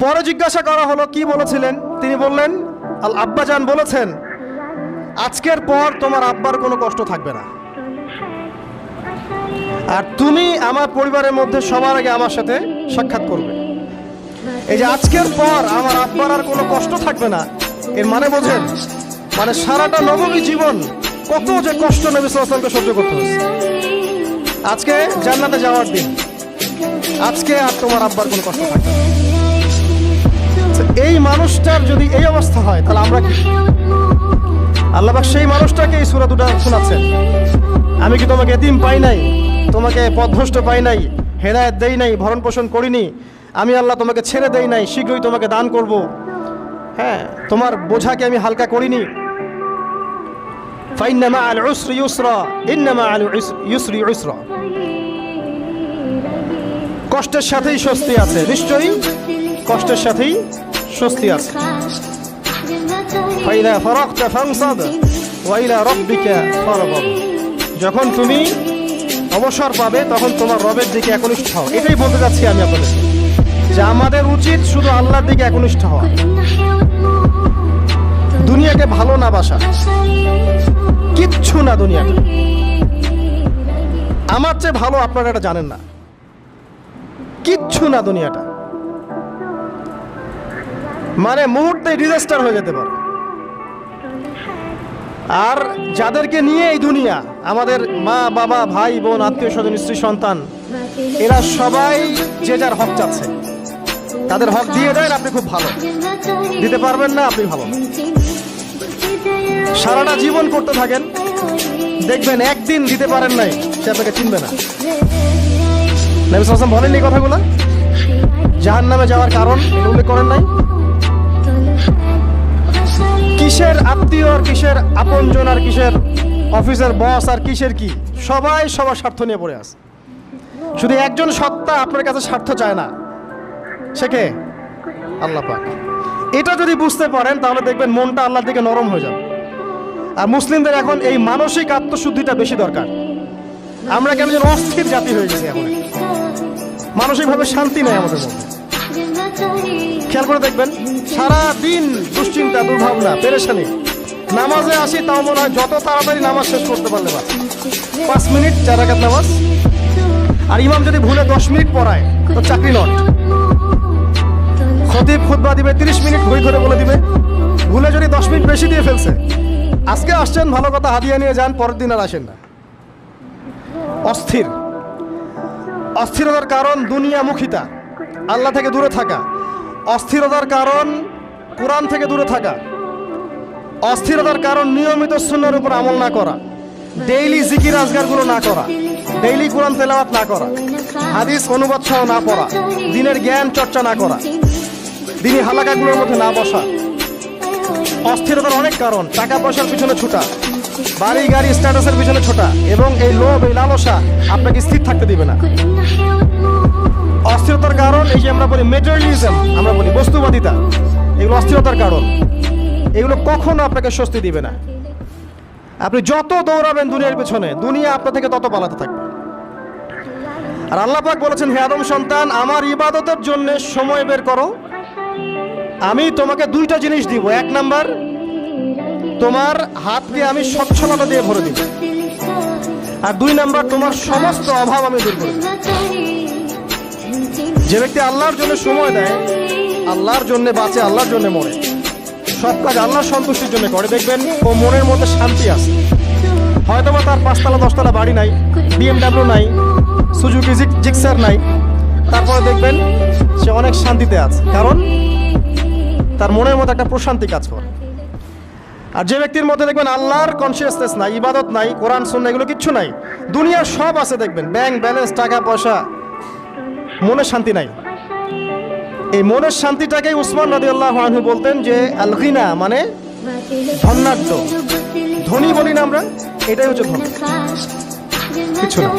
পরে জিজ্ঞাসা করা হলো কি বলেছিলেন, তিনি বললেন আল আব্বাজান বলেছেন আজকের পর তোমার আব্বার কোনো কষ্ট থাকবে না, আর তুমি আমার পরিবারের মধ্যে সবার আগে আমার সাথে সাক্ষাৎ করবে। এই যে আজকের পর আমার আব্বার আর কোনো কষ্ট থাকবে না, এর মানে বোঝেন, মানে সারাটা নববী জীবন কত যে কষ্ট নবী সাল্লাল্লাহু আলাইহি ওয়াসাল্লামকে সহ্য করতে হয়েছে। আজকে জান্নাতে যাওয়ার দিন, আজকে আর তোমার আব্বার কোনো কষ্ট থাকবে না। এই মানুষটার যদি এই অবস্থা হয় তাহলে আমরা কি? আল্লাহ পাক সেই মানুষটাকে এই সূরা দুটো শোনাচ্ছেন, আমি কি তোমাকে এতিম পাই নাই, তোমাকে পথভ্রষ্ট পাই নাই, হেদায়েত দেই নাই, ভরণ পোষণ করিনি, আমি আল্লাহ তোমাকে ছেড়ে দেই নাই, শীঘ্রই তোমাকে দান করব, হ্যাঁ তোমার বোঝাকে আমি হালকা করিনি। ফাইন্না মাআল উসরি ইউসরা, ইন্না মাআল ইউসরি ইউসরা, কষ্টের সাথেই স্বস্তি আছে, নিশ্চয়ই কষ্টের সাথেই স্বস্তি আছে। ফাইদা ফারাগতা ফানসাব ওয়া ইলা রাব্বিকা ফারগাব, যখন তুমি অবসর পাবে তখন তোমার রবের দিকে একনিষ্ঠ হও। এটাই বলতে যাচ্ছি আমি আপনাদের, যে আমাদের উচিত শুধু আল্লাহর দিকে একনিষ্ঠ হওয়া, দুনিয়াকে ভালো না বাসা, কিচ্ছু না দুনিয়াটা। আমার চেয়ে ভালো আপনারা এটা জানেন না, কিচ্ছু না দুনিয়াটা, মানে মুহূর্তে ডিজাস্টার হয়ে যেতে পারে। আর যাদেরকে নিয়ে এই দুনিয়া, আমাদের মা বাবা ভাই বোন আত্মীয় স্বজন স্ত্রী সন্তান, এরা সবাই যে যার হক চাচ্ছে, তাদের হক দিয়ে দেন, আপনি খুব ভালো, দিতে পারবেন না আপনি ভালো না। সারাটা জীবন করতে থাকেন, দেখবেন একদিন দিতে পারেন নাই, সে আপনাকে চিনবে না। নবী সাল্লাল্লাহু আলাইহি ওয়াসাল্লাম বলেননি কথাগুলো, জাহান্নামে যাওয়ার কারণ উল্লেখ করেন নাই? কিসের আত্মীয় আর কিসের আপনজন আর কিসের অফিসের বস আর কিসের কি, সবাই সবার স্বার্থ নিয়ে পড়ে আছে। শুধু একজন সত্তা আপনার কাছে স্বার্থ চায় না, সে কে? আল্লাহ পাক। এটা যদি বুঝতে পারেন তাহলে দেখবেন মনটা আল্লাহর দিকে নরম হয়ে যাবে। আর মুসলিমদের এখন এই মানসিক আত্মশুদ্ধিটা বেশি দরকার। আমরা কেন যেন অস্থির জাতি হয়ে গেছি, এখন মানসিকভাবে শান্তি নেই আমাদের মধ্যে। খেয়াল করে দেখবেন সারা দিন দুশ্চিন্তা, দুর্ভাবনা, পেরেশানি। নামাজে আসি তাও মনে হয় যত তাড়াতাড়ি নামাজ শেষ করতে পারলে বাস, 5 মিনিট 4 রাকাত নামাজ। আর ইমাম যদি ভুলে 10 মিনিট পড়ায় তো চাকরি নট। খতিব খুতবা দিবে 30 মিনিট ঘড়ি ধরে বলে দিবে, ভুলে যদি 10 মিনিট বেশি দিয়ে ফেলছে, আজকে আসছেন ভালো কথা, হাদিয়া নিয়ে যান, পরের দিন আর আসেন না। অস্থির, অস্থিরতার কারণ দুনিয়ামুখিতা, আল্লাহ থেকে দূরে থাকা। অস্থিরতার কারণ কোরআন থেকে দূরে থাকা। অস্থিরতার কারণ নিয়মিত সুন্নাহর উপর আমল না করা, ডেইলি জিকির আজগারগুলো না করা, ডেইলি কোরআন তেলাওয়াত না করা, হাদিস অনুবাদ সহ না পড়া, দিনের জ্ঞান চর্চা না করা, দিনী হালাকাগুলোর মধ্যে না বসা। অস্থিরতার অনেক কারণ, টাকা পয়সার পিছনে ছোটা, বাড়ি গাড়ি স্ট্যাটাসের পিছনে ছোটা, এবং এই লোভ, এই লালসা আপনাকে স্থির থাকতে দিবে না। অস্থিরতার কারণ এই যে আমরা বলি মেটেরিয়ালিজম, আমরা বলি বস্তুবাদিতা, এগুলো অস্থিরতার কারণ। এগুলো কখনো আপনাকে স্বস্তি দিবে না। আপনি যত দৌড়াবেন দুনিয়ার পেছনে, দুনিয়া আপনার থেকে তত পালাতে থাকবে। আর আল্লাহ পাক বলেছেন, হে আদম সন্তান, আমার ইবাদতের জন্য সময় বের করো, আমি তোমাকে 2টা জিনিস দিব। 1 নাম্বার, তোমার হাতকে আমি স্বচ্ছলতা দিয়ে ভরে দিব, আর 2 নাম্বার, তোমার সমস্ত অভাব আমি দূর করে দেব। যে ব্যক্তি আল্লাহর জন্য সময় দেয়, আল্লাহর জন্য বাঁচে, আল্লাহর জন্য মরে, সব কাজ আল্লাহর সন্তুষ্টির জন্য করে, দেখবেন ও মনের মধ্যে শান্তি আছে। হয়তোবা তার 5 তলা 10 তলা বাড়ি নাই, BMW নাই, সুজুকি জিক্সার নাই, তারপরে দেখবেন সে অনেক শান্তিতে আছে, কারণ তার মনের মধ্যে একটা প্রশান্তি কাজ করে। আর যে ব্যক্তির মধ্যে দেখবেন আল্লাহর কনসিয়াসনেস নাই, ইবাদত নাই, কোরআন সুন্নাহ এগুলো কিচ্ছু নাই, দুনিয়ার সব আছে, দেখবেন ব্যাংক ব্যালেন্স, টাকা পয়সা, মনে শান্তি নাই। এই মনের শান্তিটাকেই উসমান রাদিয়াল্লাহু আনহু বলতেন যে আল গিনা, মানে ধনাঢ্য, ধনী বলি না আমরা, এটাই হচ্ছে ধন, কিছু না।